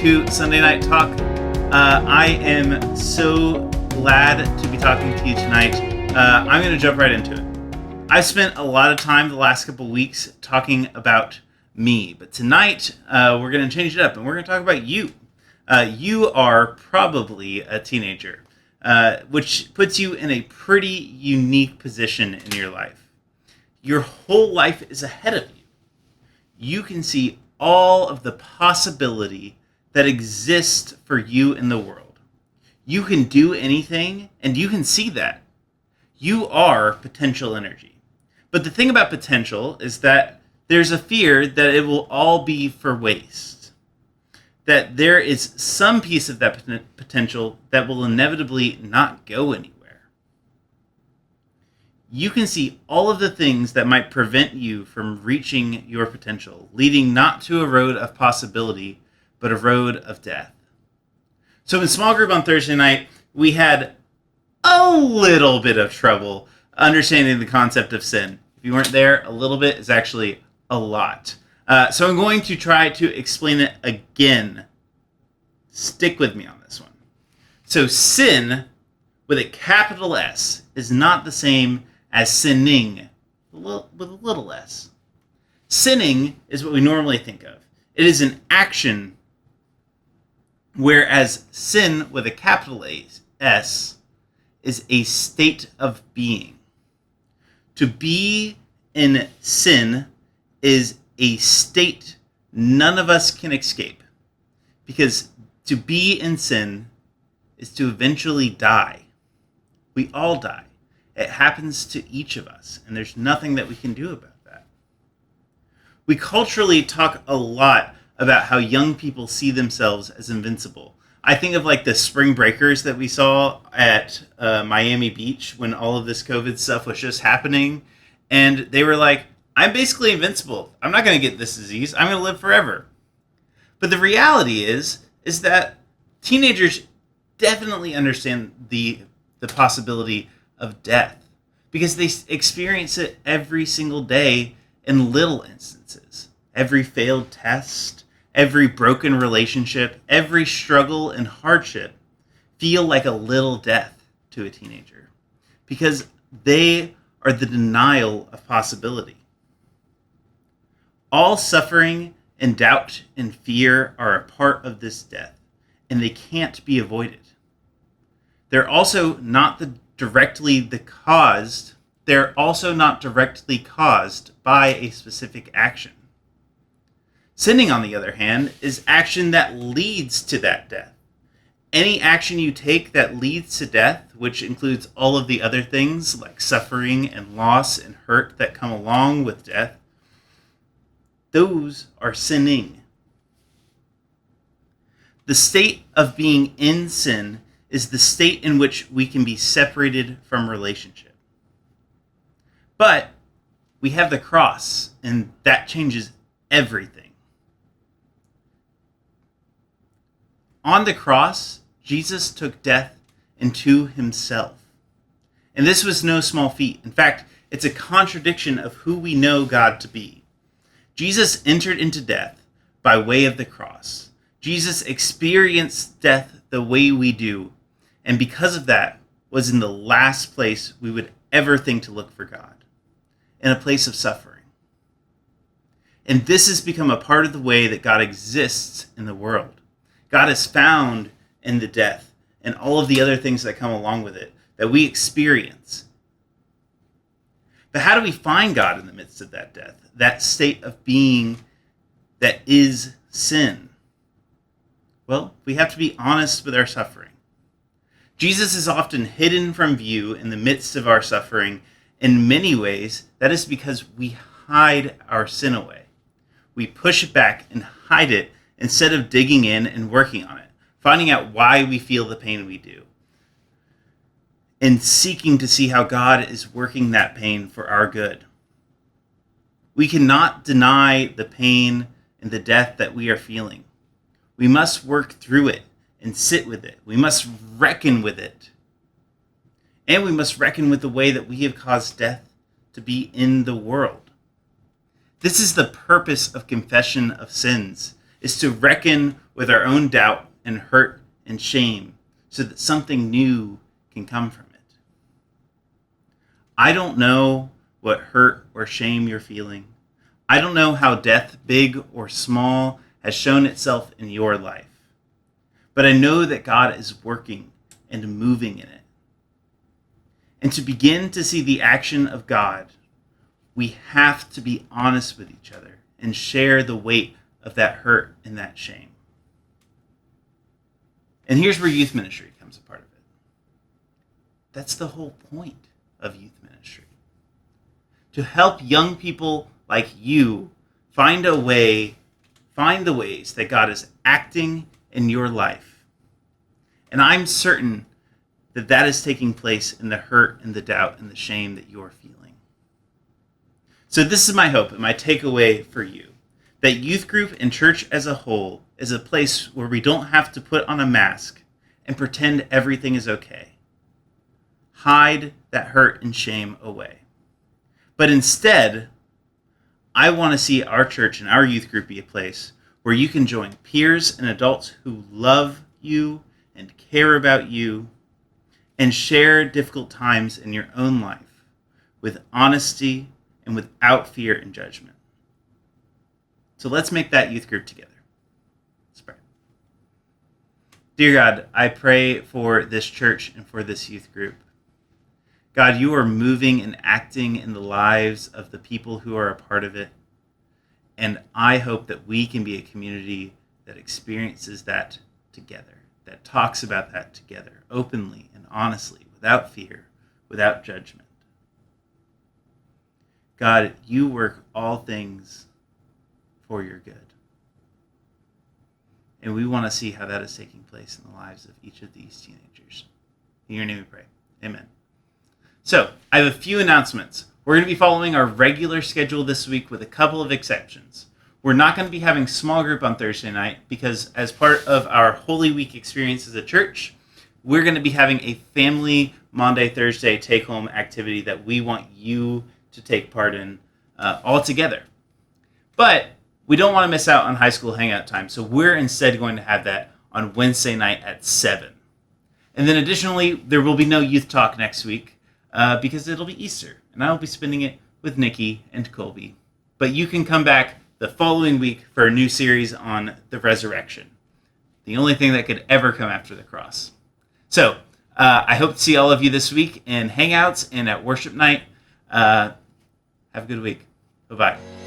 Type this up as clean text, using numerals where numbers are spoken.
to Sunday Night Talk. I am so glad to be talking to you tonight. I'm going to jump right into it. I've spent a lot of time the last couple weeks talking about me, but tonight we're going to change it up and we're going to talk about you. You are probably a teenager, which puts you in a pretty unique position in your life. Your whole life is ahead of you. You can see all of the possibility that exists for you in the world. You can do anything, and you can see that. You are potential energy. But the thing about potential is that there's a fear that it will all be for waste. That there is some piece of that potential that will inevitably not go anywhere. You can see all of the things that might prevent you from reaching your potential, leading not to a road of possibility, but a road of death. So in small group on Thursday night, we had a little bit of trouble understanding the concept of sin. If you weren't there, a little bit is actually a lot. So I'm going to try to explain it again. Stick with me on this one. So sin, with a capital S, is not the same as sinning with a little s. Sinning is what we normally think of. It is an action, whereas sin with a capital S is a state of being. To be in sin is a state none of us can escape, because to be in sin is to eventually die. We all die. It happens to each of us, and there's nothing that we can do about that. We culturally talk a lot about how young people see themselves as invincible. I think of like the spring breakers that we saw at Miami Beach when all of this COVID stuff was just happening, and they were like, I'm basically invincible. I'm not going to get this disease. I'm going to live forever. But the reality is that teenagers definitely understand the possibility of death, because they experience it every single day in little instances. Every failed test, every broken relationship, every struggle and hardship feel like a little death to a teenager, because they are the denial of possibility. All suffering and doubt and fear are a part of this death, and they can't be avoided. They're also not directly caused by a specific action. Sinning, on the other hand, is action that leads to that death. Any action you take that leads to death, which includes all of the other things like suffering and loss and hurt that come along with death, those are sinning. The state of being in sin is the state in which we can be separated from relationship. But we have the cross, and that changes everything. On the cross, Jesus took death into himself. And this was no small feat. In fact, it's a contradiction of who we know God to be. Jesus entered into death by way of the cross. Jesus experienced death the way we do, and because of that, was in the last place we would ever think to look for God, in a place of suffering. And this has become a part of the way that God exists in the world. God is found in the death and all of the other things that come along with it that we experience. But how do we find God in the midst of that death, that state of being that is sin? Well, we have to be honest with our suffering. Jesus is often hidden from view in the midst of our suffering. In many ways, that is because we hide our sin away. We push it back and hide it instead of digging in and working on it, finding out why we feel the pain we do, and seeking to see how God is working that pain for our good. We cannot deny the pain and the death that we are feeling. We must work through it and sit with it. We must reckon with it. And we must reckon with the way that we have caused death to be in the world. This is the purpose of confession of sins, is to reckon with with our own doubt and hurt and shame so that something new can come from it. I don't know what hurt or shame you're feeling. I don't know how death, big or small, has shown itself in your life. But I know that God is working and moving in it. And to begin to see the action of God, we have to be honest with each other and share the weight of that hurt and that shame. And here's where youth ministry comes a part of it. That's the whole point of youth ministry. To help young people like you find the ways that God is acting in your life. And I'm certain that that is taking place in the hurt and the doubt and the shame that you're feeling. So this is my hope and my takeaway for you, that youth group and church as a whole is a place where we don't have to put on a mask and pretend everything is okay. Hide that hurt and shame away. But instead, I want to see our church and our youth group be a place where you can join peers and adults who love you and care about you and share difficult times in your own life with honesty and without fear and judgment. So let's make that youth group together. Let's pray. Dear God, I pray for this church and for this youth group. God, you are moving and acting in the lives of the people who are a part of it. And I hope that we can be a community that experiences that together, that talks about that together, openly and honestly, without fear, without judgment. God, you work all things for your good. And we want to see how that is taking place in the lives of each of these teenagers. In your name we pray. Amen. So, I have a few announcements. We're going to be following our regular schedule this week with a couple of exceptions. We're not going to be having small group on Thursday night because as part of our Holy Week experience as a church, we're going to be having a family Monday, Thursday take-home activity that we want you to take part in all together. But we don't want to miss out on high school hangout time, so we're instead going to have that on Wednesday night at 7. And then additionally, there will be no youth talk next week because it'll be Easter, and I'll be spending it with Nikki and Colby. But you can come back the following week for a new series on the resurrection, the only thing that could ever come after the cross. So I hope to see all of you this week in Hangouts and at Worship Night. Have a good week. Bye-bye.